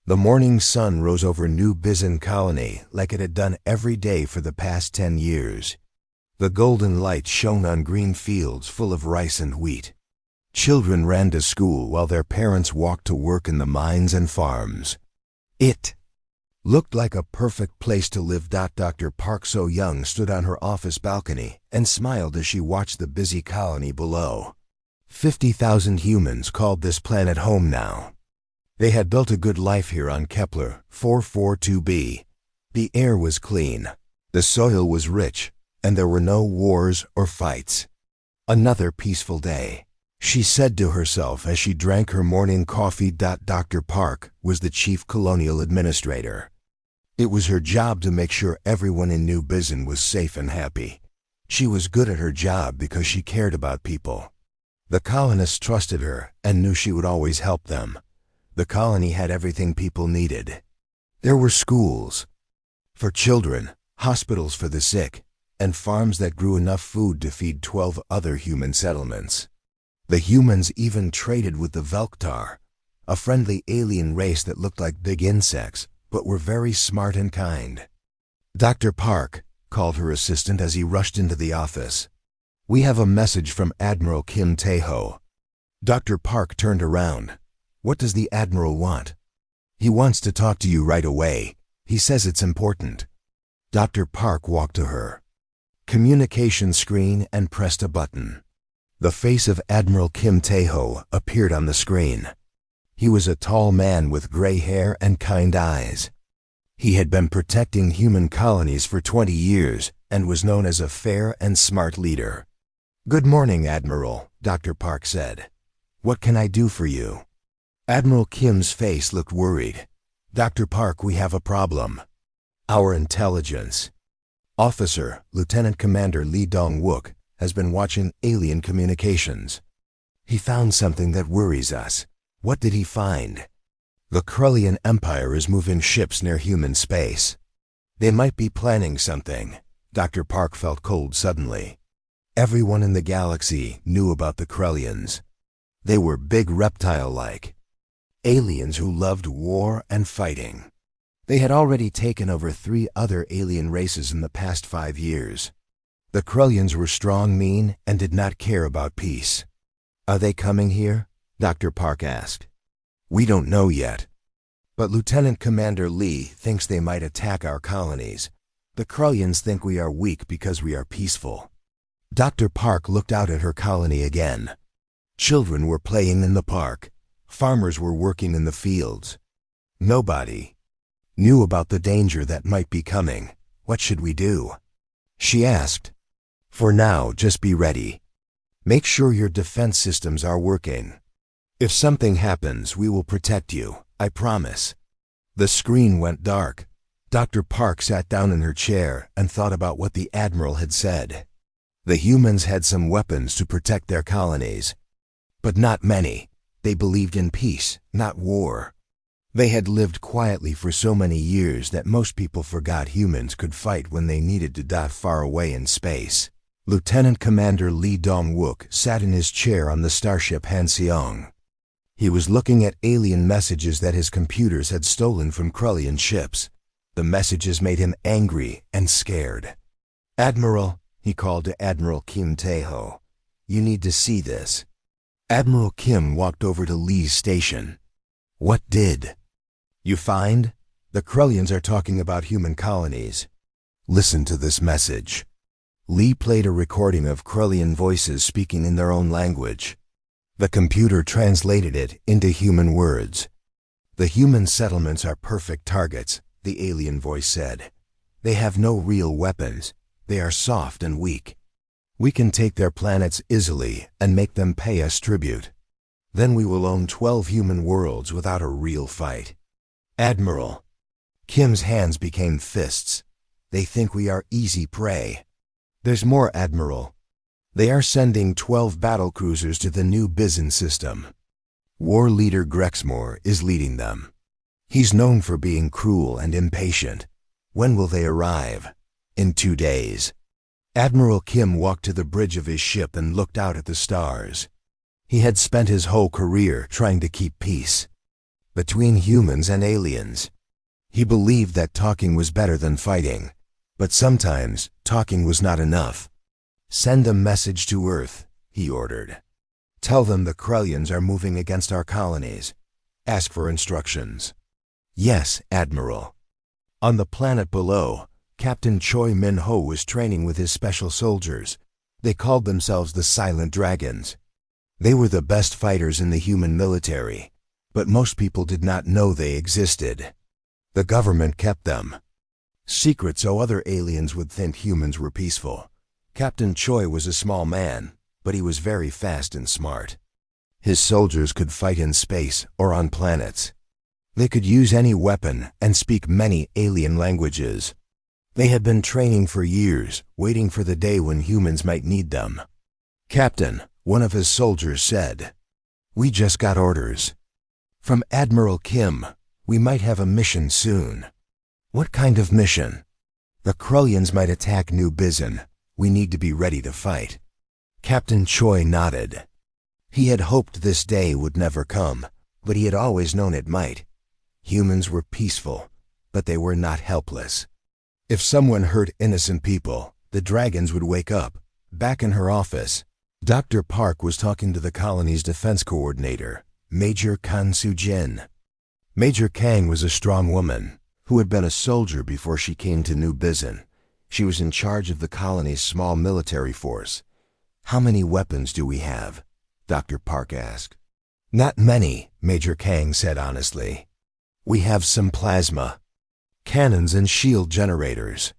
The morning sun rose over New Bizen Colony like it had done every day for the past 10 years. The golden light shone on green fields full of rice and wheat. Children ran to school while their parents walked to work in the mines and farms. It looked like a perfect place to live. Dr. Park So-young stood on her office balcony and smiled as she watched the busy colony below. 50,000 humans called this planet home now. They had built a good life here on Kepler 442b. The air was clean, the soil was rich, and there were no wars or fights. Another peaceful day, she said to herself as she drank her morning coffee. Dr. Park was the chief colonial administrator. It was her job to make sure everyone in New Bizen was safe and happy. She was good at her job because she cared about people. The colonists trusted her and knew she would always help them. The colony had everything people needed. There were schools for children, hospitals for the sick, and farms that grew enough food to feed 12 other human settlements. The humans even traded with the Velktar, a friendly alien race that looked like big insects, but were very smart and kind. Dr. Park called her assistant as he rushed into the office. "We have a message from Admiral Kim Tae-ho." Dr. Park turned around. "What does the Admiral want?" "He wants to talk to you right away. He says it's important." Dr. Park walked to her communication screen and pressed a button. The face of Admiral Kim Tae-ho appeared on the screen. He was a tall man with gray hair and kind eyes. He had been protecting human colonies for 20 years and was known as a fair and smart leader. "Good morning, Admiral," Dr. Park said. "What can I do for you?" Admiral Kim's face looked worried. "Dr. Park, we have a problem. Our intelligence officer, Lieutenant Commander Lee Dong-wook, has been watching alien communications. He found something that worries us." "What did he find?" "The Krullian Empire is moving ships near human space. They might be planning something." Dr. Park felt cold suddenly. Everyone in the galaxy knew about the Krullians. They were big reptile-like aliens who loved war and fighting. They had already taken over 3 other alien races in the past 5 years. The Krullians were strong, mean, and did not care about peace. "Are they coming here?" Dr. Park asked. "We don't know yet. But Lieutenant Commander Lee thinks they might attack our colonies. The Krullians think we are weak because we are peaceful." Dr. Park looked out at her colony again. Children were playing in the park. Farmers were working in the fields. Nobody knew about the danger that might be coming. "What should we do?" she asked. "For now, just be ready. Make sure your defense systems are working. If something happens, we will protect you, I promise." The screen went dark. Dr. Park sat down in her chair and thought about what the Admiral had said. The humans had some weapons to protect their colonies, but not many. They believed in peace, not war. They had lived quietly for so many years that most people forgot humans could fight when they needed to. Far away in space, Lieutenant Commander Lee Dong-wook sat in his chair on the starship Hanseong. He was looking at alien messages that his computers had stolen from Krullian ships. The messages made him angry and scared. "Admiral," he called to Admiral Kim Tae-ho, "you need to see this." Admiral Kim walked over to Lee's station. "What did you find?" "The Krullians are talking about human colonies. Listen to this message." Lee played a recording of Krullian voices speaking in their own language. The computer translated it into human words. "The human settlements are perfect targets," the alien voice said. "They have no real weapons. They are soft and weak. We can take their planets easily and make them pay us tribute. Then we will own 12 human worlds without a real fight." "Admiral." Kim's hands became fists. "They think we are easy prey." "There's more, Admiral. They are sending 12 battlecruisers to the New Bizen system. War leader Grexmore is leading them. He's known for being cruel and impatient. When will they arrive?" "In 2 days." Admiral Kim walked to the bridge of his ship and looked out at the stars. He had spent his whole career trying to keep peace. between humans and aliens. He believed that talking was better than fighting, but sometimes talking was not enough. "Send a message to Earth," he ordered. "Tell them the Krellians are moving against our colonies. Ask for instructions." "Yes, Admiral." On the planet below, Captain Choi Min-ho was training with his special soldiers. They called themselves the Silent Dragons. They were the best fighters in the human military, but most people did not know they existed. The government kept them secret so other aliens would think humans were peaceful. Captain Choi was a small man, but he was very fast and smart. His soldiers could fight in space or on planets. They could use any weapon and speak many alien languages. They had been training for years, waiting for the day when humans might need them. "Captain," one of his soldiers said, "we just got orders from Admiral Kim. We might have a mission soon." "What kind of mission?" "The Krellians might attack New Bizin. We need to be ready to fight." Captain Choi nodded. He had hoped this day would never come, but he had always known it might. Humans were peaceful, but they were not helpless. If someone hurt innocent people, the dragons would wake up. Back in her office, Dr. Park was talking to the colony's defense coordinator, Major Kang Soo-jin. Major Kang was a strong woman who had been a soldier before she came to New Bizin. She was in charge of the colony's small military force. "How many weapons do we have?" Dr. Park asked. "Not many," Major Kang said honestly. "We have some plasma cannons and shield generators.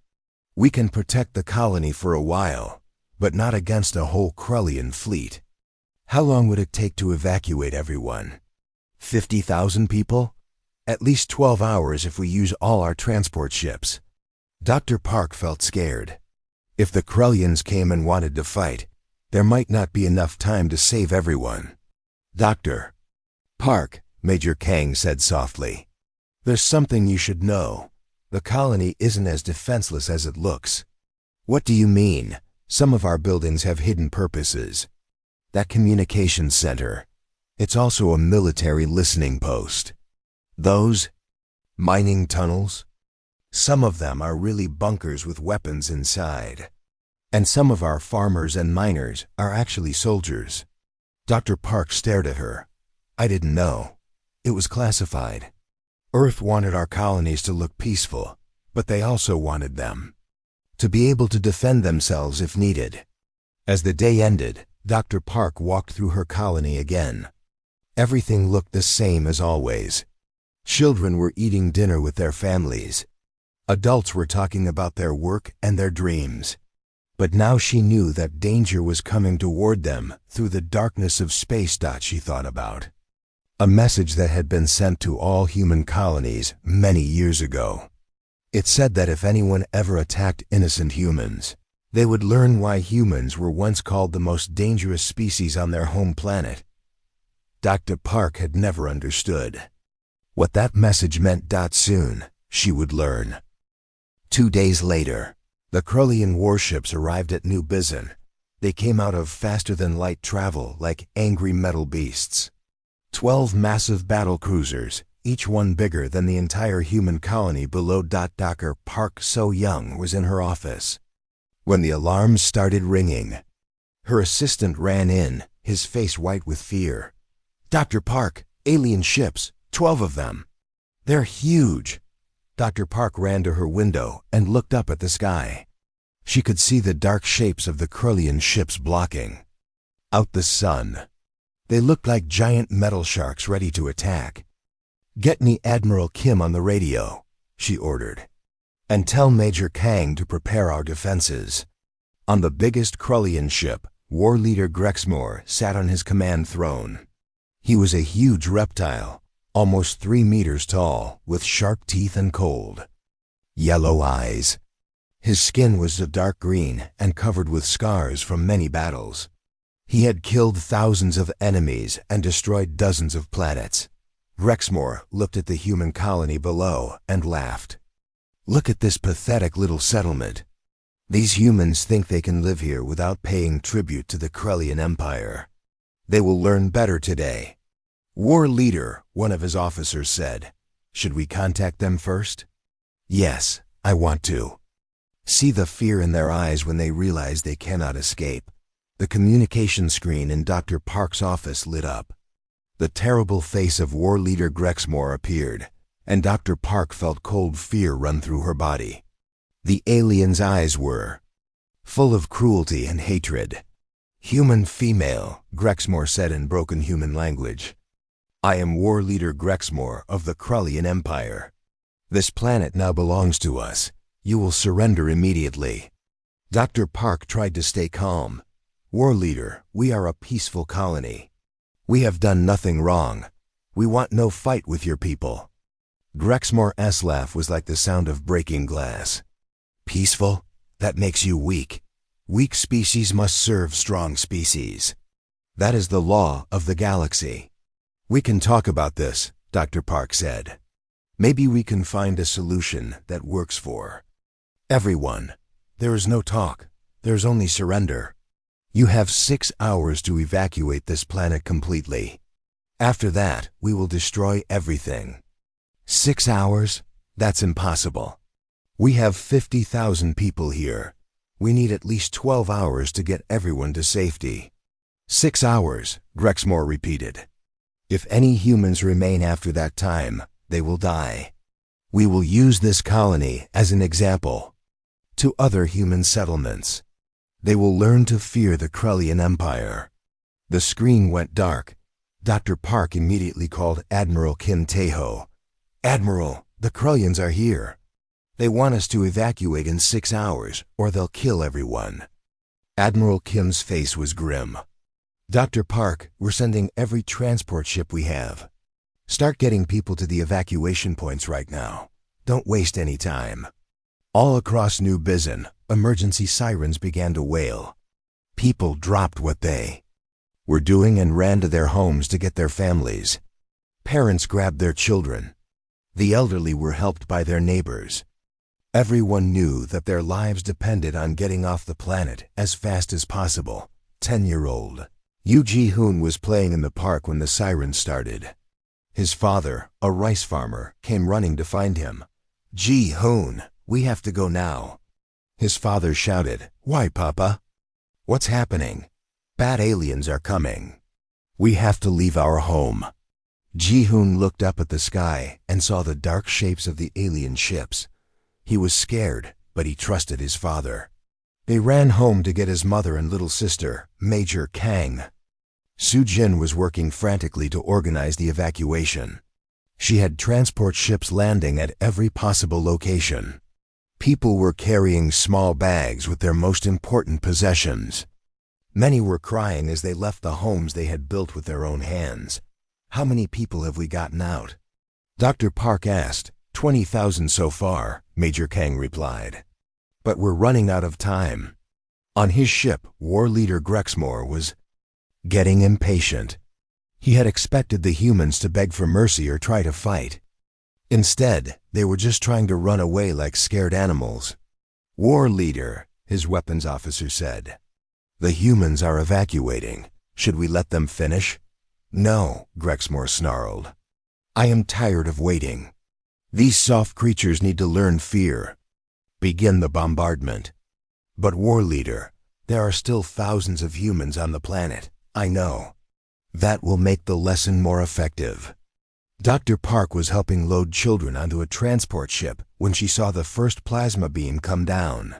We can protect the colony for a while, but not against a whole Krellian fleet." "How long would it take to evacuate everyone?" 50,000 people? "At least 12 hours if we use all our transport ships." Dr. Park felt scared. If the Krellians came and wanted to fight, there might not be enough time to save everyone. "Dr. Park," Major Kang said softly, "there's something you should know. The colony isn't as defenseless as it looks." "What do you mean?" "Some of our buildings have hidden purposes. That communications center, it's also a military listening post. Those mining tunnels, some of them are really bunkers with weapons inside. And some of our farmers and miners are actually soldiers." Dr. Park stared at her. "I didn't know. It was classified. Earth wanted our colonies to look peaceful, but they also wanted them to be able to defend themselves if needed." As the day ended, Dr. Park walked through her colony again. Everything looked the same as always. Children were eating dinner with their families. Adults were talking about their work and their dreams. But now she knew that danger was coming toward them through the darkness of space. She thought about a message that had been sent to all human colonies many years ago. It said that if anyone ever attacked innocent humans, they would learn why humans were once called the most dangerous species on their home planet. Dr. Park had never understood what that message meant. Soon, she would learn. 2 days later, the Krellian warships arrived at New Bizin. They came out of faster-than-light travel like angry metal beasts. 12 massive battle cruisers, each one bigger than the entire human colony below. Dr. Park So-young was in her office when the alarms started ringing. Her assistant ran in, his face white with fear. "Dr. Park, alien ships, 12 of them. They're huge." Dr. Park ran to her window and looked up at the sky. She could see the dark shapes of the Krellian ships blocking out the sun. They looked like giant metal sharks ready to attack. "Get me Admiral Kim on the radio," she ordered, "and tell Major Kang to prepare our defenses." On the biggest Krellian ship, War Leader Grexmore sat on his command throne. He was a huge reptile, almost 3 meters tall, with sharp teeth and cold yellow eyes. His skin was a dark green and covered with scars from many battles. He had killed thousands of enemies and destroyed dozens of planets. Grexmore looked at the human colony below and laughed. "Look at this pathetic little settlement. These humans think they can live here without paying tribute to the Krellian Empire. They will learn better today." War leader, one of his officers said. Should we contact them first? Yes, I want to. See the fear in their eyes when they realize they cannot escape. The communication screen in Dr. Park's office lit up. The terrible face of War Leader Grexmore appeared, and Dr. Park felt cold fear run through her body. The alien's eyes were full of cruelty and hatred. Human female, Grexmore said in broken human language. I am War Leader Grexmore of the Krullian Empire. This planet now belongs to us. You will surrender immediately. Dr. Park tried to stay calm. War Leader, we are a peaceful colony. We have done nothing wrong. We want no fight with your people. Grexmore's laugh was like the sound of breaking glass. Peaceful? That makes you weak. Weak species must serve strong species. That is the law of the galaxy. We can talk about this, Dr. Park said. Maybe we can find a solution that works for everyone. There is no talk. There's only surrender. You have 6 hours to evacuate this planet completely. After that, we will destroy everything. 6 hours? That's impossible. We have 50,000 people here. We need at least 12 hours to get everyone to safety. 6 hours, Grexmore repeated. If any humans remain after that time, they will die. We will use this colony as an example to other human settlements. They will learn to fear the Krullian Empire. The screen went dark. Dr. Park immediately called Admiral Kim Teho. Admiral, the Krullians are here. They want us to evacuate in 6 hours, or they'll kill everyone. Admiral Kim's face was grim. Dr. Park, we're sending every transport ship we have. Start getting people to the evacuation points right now. Don't waste any time. All across New Bizen, emergency sirens began to wail. People dropped what they were doing and ran to their homes to get their families. Parents grabbed their children. The elderly were helped by their neighbors. Everyone knew that their lives depended on getting off the planet as fast as possible. 10-year-old Yu Ji-hoon was playing in the park when the sirens started. His father, a rice farmer, came running to find him. Ji-hoon, we have to go now. His father shouted, Why, Papa? What's happening? Bad aliens are coming. We have to leave our home. Ji-hoon looked up at the sky and saw the dark shapes of the alien ships. He was scared, but he trusted his father. They ran home to get his mother and little sister, Major Kang. Su-jin was working frantically to organize the evacuation. She had transport ships landing at every possible location. People were carrying small bags with their most important possessions. Many were crying as they left the homes they had built with their own hands. How many people have we gotten out? Dr. Park asked. 20,000 so far, Major Kang replied. But we're running out of time. On his ship, War Leader Grexmore was getting impatient. He had expected the humans to beg for mercy or try to fight. Instead, they were just trying to run away like scared animals. War Leader, his weapons officer said. The humans are evacuating. Should we let them finish? No, Grexmore snarled. I am tired of waiting. These soft creatures need to learn fear. Begin the bombardment. But War Leader, there are still thousands of humans on the planet. I know. That will make the lesson more effective. Dr. Park was helping load children onto a transport ship when she saw the first plasma beam come down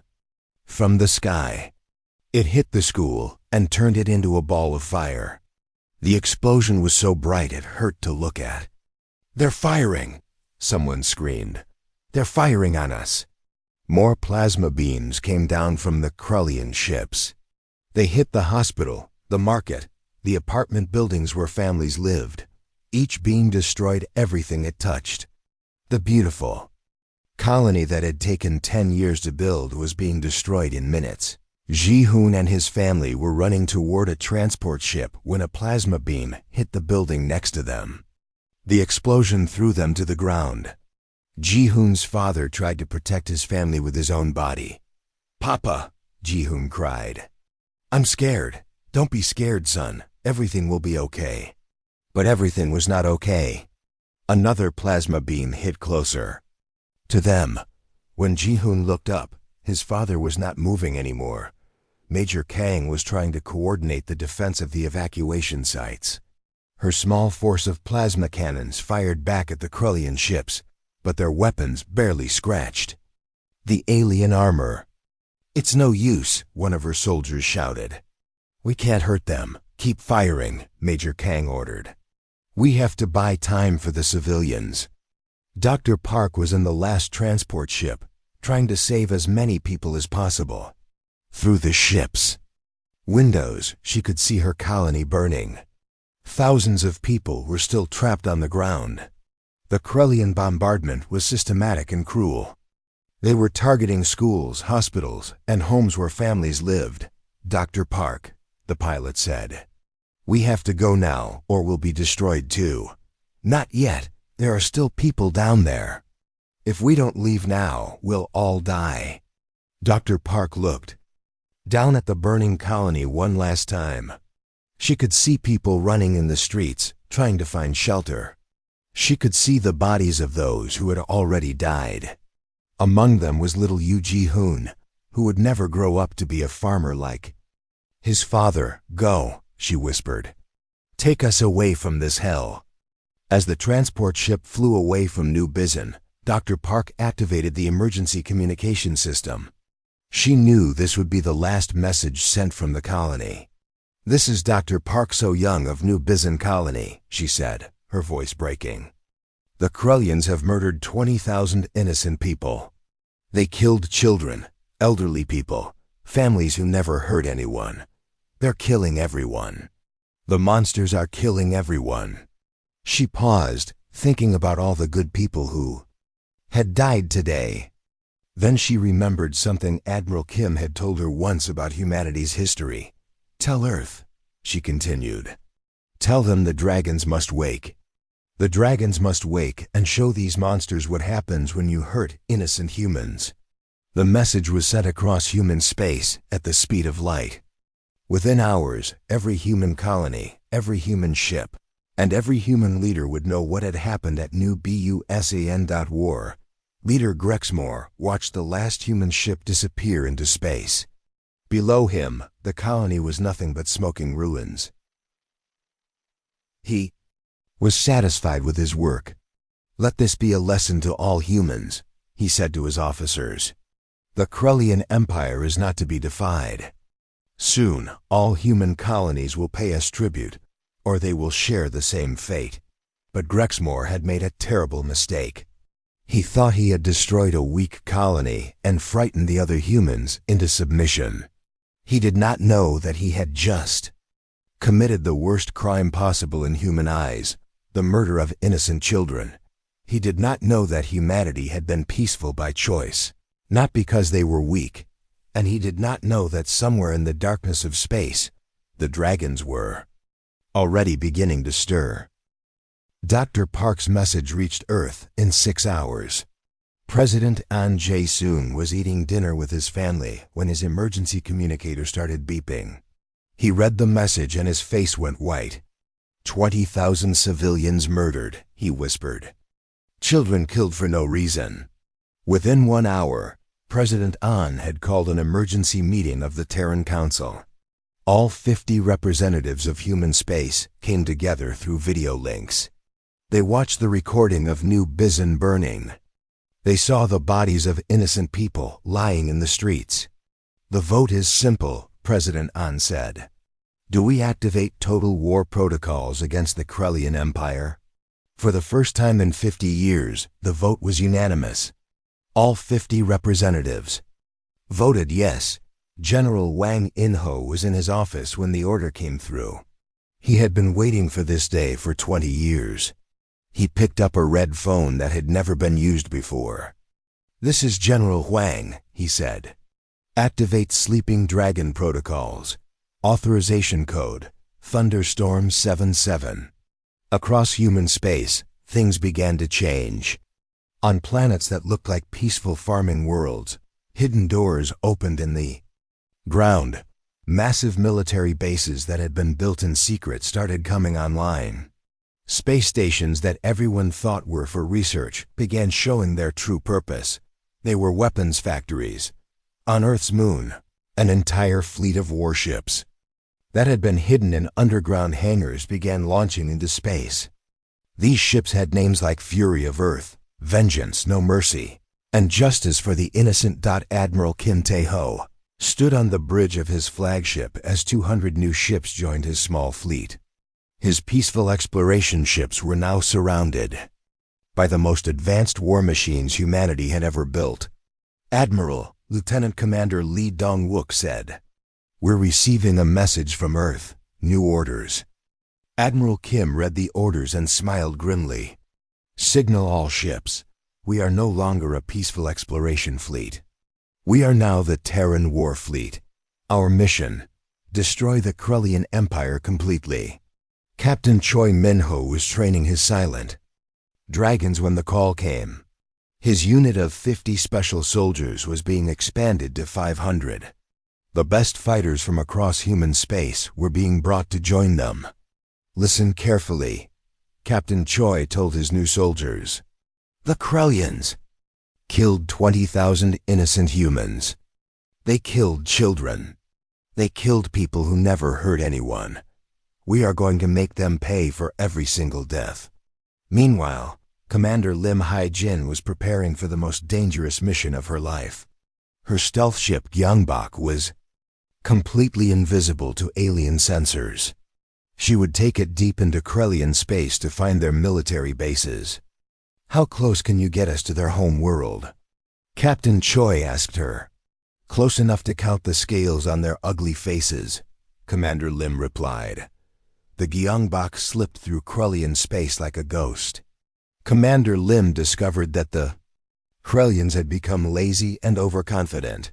from the sky. It hit the school and turned it into a ball of fire. The explosion was so bright it hurt to look at. They're firing! Someone screamed. They're firing on us. More plasma beams came down from the Krullian ships. They hit the hospital, the market, the apartment buildings where families lived. Each beam destroyed everything it touched. The beautiful colony that had taken 10 years to build was being destroyed in minutes. Ji-hoon and his family were running toward a transport ship when a plasma beam hit the building next to them. The explosion threw them to the ground. Ji-hoon's father tried to protect his family with his own body. Papa, Ji-hoon cried. I'm scared. Don't be scared, son. Everything will be okay. But everything was not okay. Another plasma beam hit closer. To them, when Ji-hoon looked up, his father was not moving anymore. Major Kang was trying to coordinate the defense of the evacuation sites. Her small force of plasma cannons fired back at the Krullian ships, but their weapons barely scratched. The alien armor. "It's no use," one of her soldiers shouted. "We can't hurt them. Keep firing," Major Kang ordered. "We have to buy time for the civilians." Dr. Park was in the last transport ship, trying to save as many people as possible. Through the ship's windows, she could see her colony burning. Thousands of people were still trapped on the ground. The Krullian bombardment was systematic and cruel. They were targeting schools, hospitals, and homes where families lived. "Dr. Park," the pilot said, "we have to go now, or we'll be destroyed too." "Not yet. There are still people down there. If we don't leave now, we'll all die." Dr. Park looked down at the burning colony one last time. She could see people running in the streets, trying to find shelter. She could see the bodies of those who had already died. Among them was little Yu Ji-hoon, who would never grow up to be a farmer like his father. "Go," she whispered. "Take us away from this hell." As the transport ship flew away from New Bizen, Dr. Park activated the emergency communication system. She knew this would be the last message sent from the colony. "This is Dr. Park So-young of New Bizen Colony," she said, her voice breaking. "The Krullians have murdered 20,000 innocent people. They killed children, elderly people, families who never hurt anyone. They're killing everyone. The monsters are killing everyone." She paused, thinking about all the good people who had died today. Then she remembered something Admiral Kim had told her once about humanity's history. "Tell Earth," she continued. "Tell them the dragons must wake. The dragons must wake and show these monsters what happens when you hurt innocent humans." The message was sent across human space at the speed of light. Within hours, every human colony, every human ship, and every human leader would know what had happened at New Busan.war. Leader Grexmore watched the last human ship disappear into space. Below him, the colony was nothing but smoking ruins. He was satisfied with his work. "Let this be a lesson to all humans," he said to his officers. "The Krullian Empire is not to be defied. Soon, all human colonies will pay us tribute, or they will share the same fate." But Grexmore had made a terrible mistake. He thought he had destroyed a weak colony and frightened the other humans into submission. He did not know that he had just committed the worst crime possible in human eyes, the murder of innocent children. He did not know that humanity had been peaceful by choice, not because they were weak, and he did not know that somewhere in the darkness of space, the dragons were already beginning to stir. Dr. Park's message reached Earth in 6 hours. President Ahn Jae-soon was eating dinner with his family when his emergency communicator started beeping. He read the message and his face went white. 20,000 civilians murdered, he whispered. Children killed for no reason. Within 1 hour, President Ahn had called an emergency meeting of the Terran Council. All 50 representatives of human space came together through video links. They watched the recording of New Bizen burning. They saw the bodies of innocent people lying in the streets. "The vote is simple," President Ahn said. "Do we activate total war protocols against the Krullian Empire?" For the first time in 50 years, the vote was unanimous. All 50 representatives voted yes. General Wang In-ho was in his office when the order came through. He had been waiting for this day for 20 years. He picked up a red phone that had never been used before. "This is General Huang," he said. "Activate Sleeping Dragon protocols. Authorization code, Thunderstorm 77. Across human space, things began to change. On planets that looked like peaceful farming worlds, hidden doors opened in the ground. Massive military bases that had been built in secret started coming online. Space stations that everyone thought were for research began showing their true purpose. They were weapons factories. On Earth's moon, an entire fleet of warships that had been hidden in underground hangars began launching into space. These ships had names like Fury of Earth, Vengeance, No Mercy, and Justice for the Innocent. Admiral Kim Tae-ho stood on the bridge of his flagship as 200 new ships joined his small fleet. His peaceful exploration ships were now surrounded by the most advanced war machines humanity had ever built. Admiral, Lieutenant Commander Lee Dong-wook said, "We're receiving a message from Earth, new orders." Admiral Kim read the orders and smiled grimly. "Signal all ships. We are no longer a peaceful exploration fleet. We are now the Terran War Fleet. Our mission: destroy the Krellian Empire completely." Captain Choi Min-ho was training his silent dragons when the call came. His unit of 50 special soldiers was being expanded to 500. The best fighters from across human space were being brought to join them. "Listen carefully," Captain Choi told his new soldiers. "The Krellians killed 20,000 innocent humans. They killed children. They killed people who never hurt anyone. We are going to make them pay for every single death." Meanwhile, Commander Lim Hai-jin was preparing for the most dangerous mission of her life. Her stealth ship Gyeongbok was completely invisible to alien sensors. She would take it deep into Krellian space to find their military bases. "How close can you get us to their home world?" Captain Choi asked her. "Close enough to count the scales on their ugly faces," Commander Lim replied. The Gyeongbok slipped through Krellian space like a ghost. Commander Lim discovered that the Krellians had become lazy and overconfident.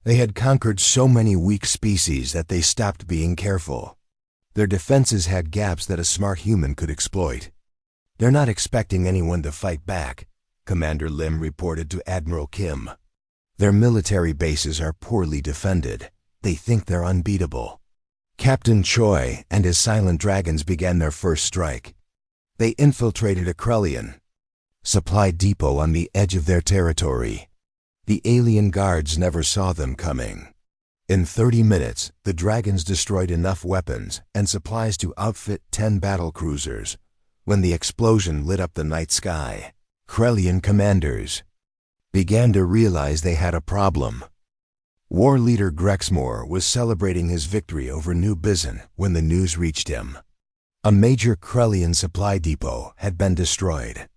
They had conquered so many weak species that they stopped being careful. Their defenses had gaps that a smart human could exploit. "They're not expecting anyone to fight back," Commander Lim reported to Admiral Kim. "Their military bases are poorly defended. They think they're unbeatable." Captain Choi and his silent dragons began their first strike. They infiltrated a Krellian supply depot on the edge of their territory. The alien guards never saw them coming. In 30 minutes, the dragons destroyed enough weapons and supplies to outfit 10 battle cruisers. When the explosion lit up the night sky, Krellian commanders began to realize they had a problem. War leader Grexmore was celebrating his victory over New Bizen when the news reached him. A major Krellian supply depot had been destroyed.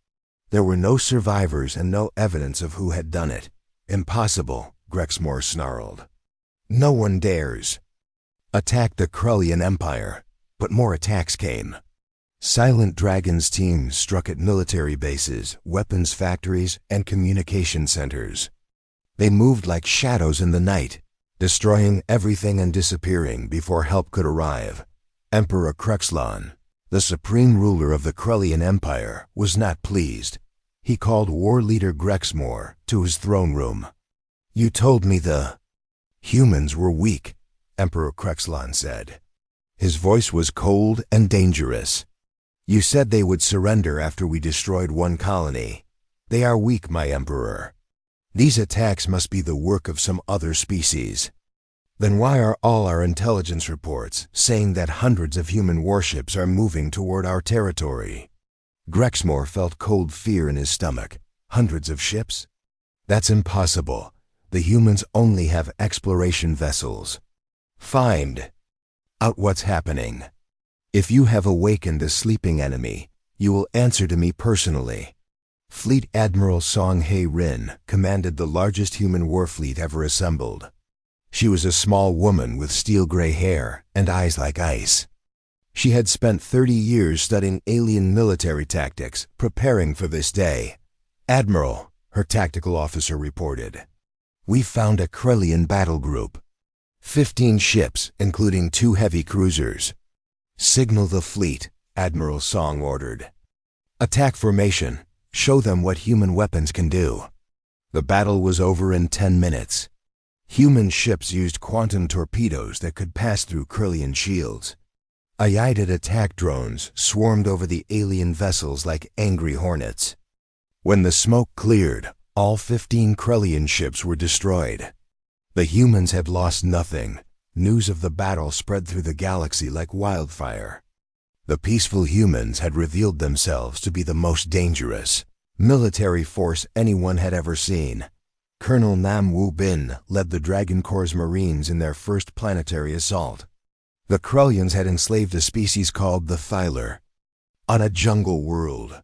There were no survivors and no evidence of who had done it. "Impossible," Grexmore snarled. "No one dares attack the Krellian Empire." But more attacks came. Silent Dragon's teams struck at military bases, weapons factories, and communication centers. They moved like shadows in the night, destroying everything and disappearing before help could arrive. Emperor Krexlan, the supreme ruler of the Krellian Empire, was not pleased. He called war leader Grexmore to his throne room. "You told me the humans were weak," Emperor Krexlan said. His voice was cold and dangerous. "You said they would surrender after we destroyed one colony. They are weak, my emperor. These attacks must be the work of some other species. Then why are all our intelligence reports saying that hundreds of human warships are moving toward our territory?" Grexmore felt cold fear in his stomach. "Hundreds of ships? That's impossible. The humans only have exploration vessels. Find out what's happening. If you have awakened a sleeping enemy, you will answer to me personally." Fleet Admiral Song Hae-rin commanded the largest human war fleet ever assembled. She was a small woman with steel-gray hair and eyes like ice. She had spent 30 years studying alien military tactics, preparing for this day. "Admiral," her tactical officer reported, "we found a Krellian battle group. 15 ships, including 2 heavy cruisers." "Signal the fleet," Admiral Song ordered. "Attack formation. Show them what human weapons can do." The battle was over in 10 minutes. Human ships used quantum torpedoes that could pass through Krellian shields. United attack drones swarmed over the alien vessels like angry hornets. When the smoke cleared, all 15 Krellian ships were destroyed. The humans had lost nothing. News of the battle spread through the galaxy like wildfire. The peaceful humans had revealed themselves to be the most dangerous military force anyone had ever seen. Colonel Nam Wu Bin led the Dragon Corps Marines in their first planetary assault. The Krellians had enslaved a species called the Thyler. On a jungle world,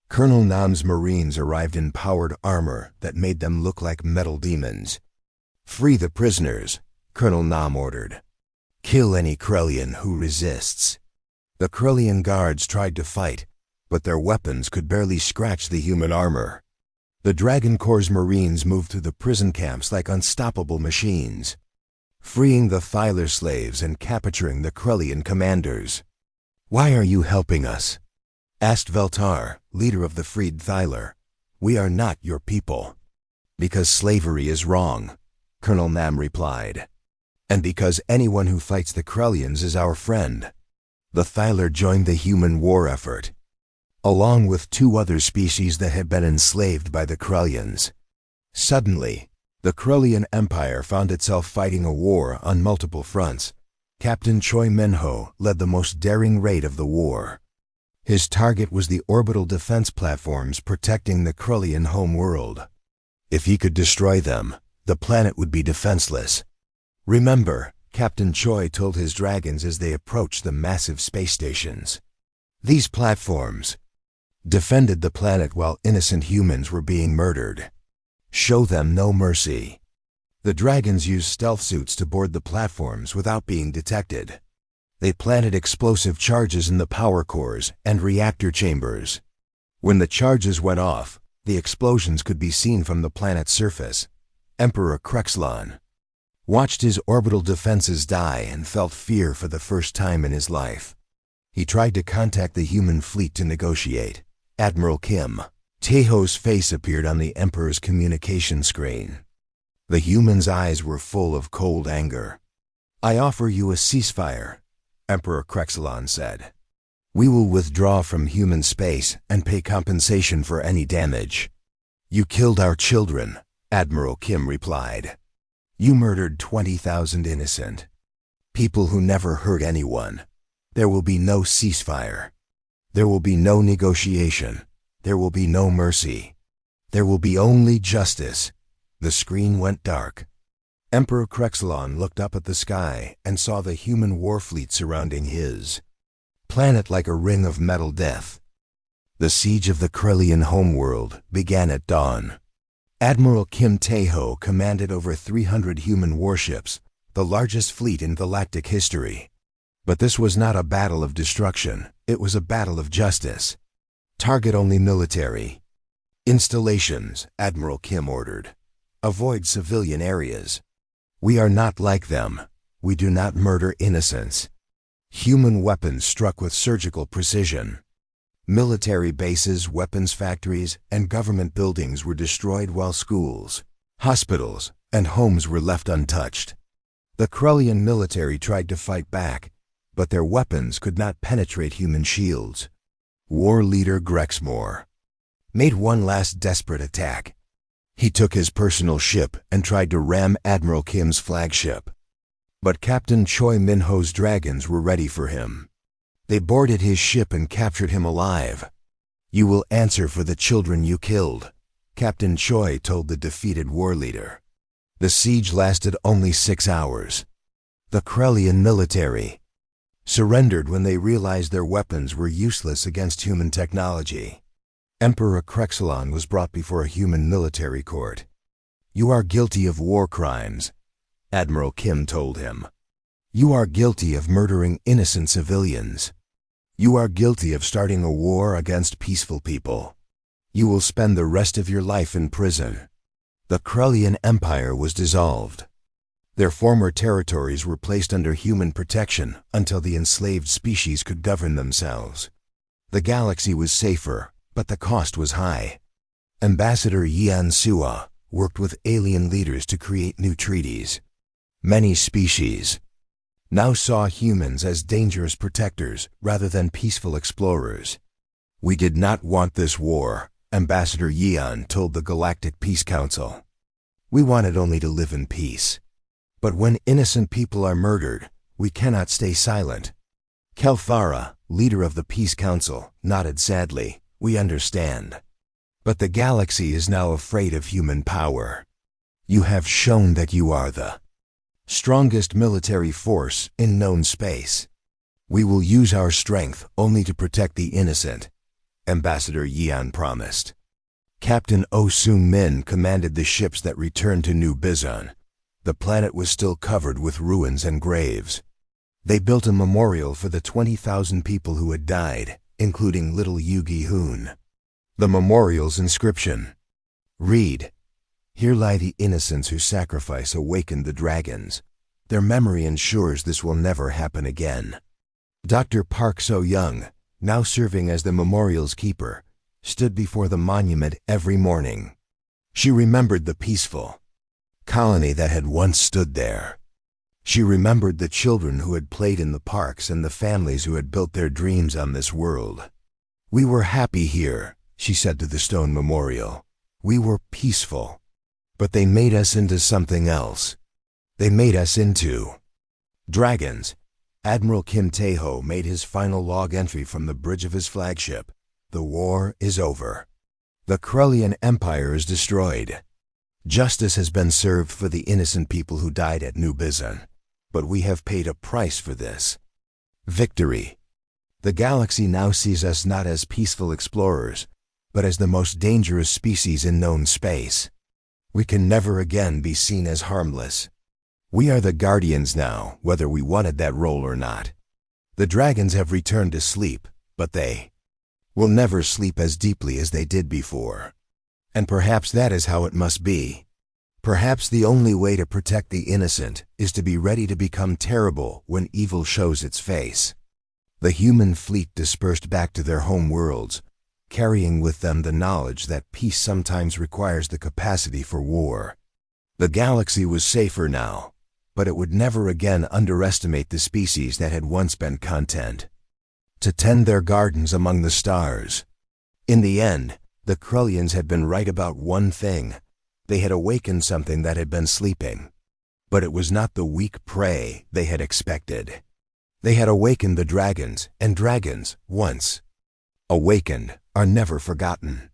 Colonel Nam's Marines arrived in powered armor that made them look like metal demons. "Free the prisoners," Colonel Nam ordered. "Kill any Krellian who resists." The Krellian guards tried to fight, but their weapons could barely scratch the human armor. The Dragon Corps Marines moved through the prison camps like unstoppable machines, freeing the Thyler slaves and capturing the Krellian commanders. "Why are you helping us?" asked Veltar, leader of the freed Thyler. "We are not your people." "Because slavery is wrong," Colonel Nam replied. "And because anyone who fights the Krellians is our friend." The Thyler joined the human war effort, along with 2 other species that had been enslaved by the Krellians. Suddenly, the Krellian Empire found itself fighting a war on multiple fronts. Captain Choi Minho led the most daring raid of the war. His target was the orbital defense platforms protecting the Krellian homeworld. If he could destroy them, the planet would be defenseless. "Remember," Captain Choi told his dragons as they approached the massive space stations, "these platforms defended the planet while innocent humans were being murdered. Show them no mercy." The dragons used stealth suits to board the platforms without being detected. They planted explosive charges in the power cores and reactor chambers. When the charges went off, the explosions could be seen from the planet's surface. Emperor Krexlon watched his orbital defenses die and felt fear for the first time in his life. He tried to contact the human fleet to negotiate. Admiral Kim Taeho's face appeared on the Emperor's communication screen. The human's eyes were full of cold anger. "I offer you a ceasefire," Emperor Krexlon said. "We will withdraw from human space and pay compensation for any damage." "You killed our children," Admiral Kim replied. "You murdered 20,000 innocent people who never hurt anyone. There will be no ceasefire. There will be no negotiation. There will be no mercy. There will be only justice." The screen went dark. Emperor Krexlon looked up at the sky and saw the human war fleet surrounding his planet like a ring of metal death. The siege of the Krellian homeworld began at dawn. Admiral Kim Taeho commanded over 300 human warships, the largest fleet in galactic history. But this was not a battle of destruction, it was a battle of justice. "Target only military installations," Admiral Kim ordered. "Avoid civilian areas. We are not like them. We do not murder innocents." Human weapons struck with surgical precision. Military bases, weapons factories, and government buildings were destroyed while schools, hospitals, and homes were left untouched. The Krellian military tried to fight back, but their weapons could not penetrate human shields. War leader Grexmore made one last desperate attack. He took his personal ship and tried to ram Admiral Kim's flagship. But Captain Choi Minho's dragons were ready for him. They boarded his ship and captured him alive. "You will answer for the children you killed," Captain Choi told the defeated war leader. The siege lasted only 6 hours. The Krellian military surrendered when they realized their weapons were useless against human technology. Emperor Krexlon was brought before a human military court. "You are guilty of war crimes," Admiral Kim told him. "You are guilty of murdering innocent civilians. You are guilty of starting a war against peaceful people. You will spend the rest of your life in prison." The Krellian Empire was dissolved. Their former territories were placed under human protection until the enslaved species could govern themselves. The galaxy was safer, but the cost was high. Ambassador Yan Sua worked with alien leaders to create new treaties. Many species now saw humans as dangerous protectors rather than peaceful explorers. "We did not want this war," Ambassador Yeon told the Galactic Peace Council. "We wanted only to live in peace. But when innocent people are murdered, we cannot stay silent." Kelthara, leader of the Peace Council, nodded sadly. "We understand. But the galaxy is now afraid of human power. You have shown that you are the strongest military force in known space. We will use our strength only to protect the innocent," Ambassador Yeon promised. Captain Oh Sung-min commanded the ships that returned to New Bizon. The planet was still covered with ruins and graves. They built a memorial for the 20,000 people who had died, including little Yu Gi-hoon. The memorial's inscription read, "Here lie the innocents whose sacrifice awakened the dragons. Their memory ensures this will never happen again." Dr. Park So-young, now serving as the memorial's keeper, stood before the monument every morning. She remembered the peaceful colony that had once stood there. She remembered the children who had played in the parks and the families who had built their dreams on this world. "We were happy here," she said to the stone memorial. "We were peaceful. But they made us into something else. They made us into dragons." Admiral Kim Tae-ho made his final log entry from the bridge of his flagship. "The war is over. The Krullian Empire is destroyed. Justice has been served for the innocent people who died at New Bizon. But we have paid a price for this victory. The galaxy now sees us not as peaceful explorers, but as the most dangerous species in known space. We can never again be seen as harmless. We are the guardians now, whether we wanted that role or not. The dragons have returned to sleep, but they will never sleep as deeply as they did before. And perhaps that is how it must be. Perhaps the only way to protect the innocent is to be ready to become terrible when evil shows its face." The human fleet dispersed back to their home worlds, carrying with them the knowledge that peace sometimes requires the capacity for war. The galaxy was safer now, but it would never again underestimate the species that had once been content to tend their gardens among the stars. In the end, the Krullians had been right about one thing. They had awakened something that had been sleeping. But it was not the weak prey they had expected. They had awakened the dragons, and dragons, once awakened, are never forgotten.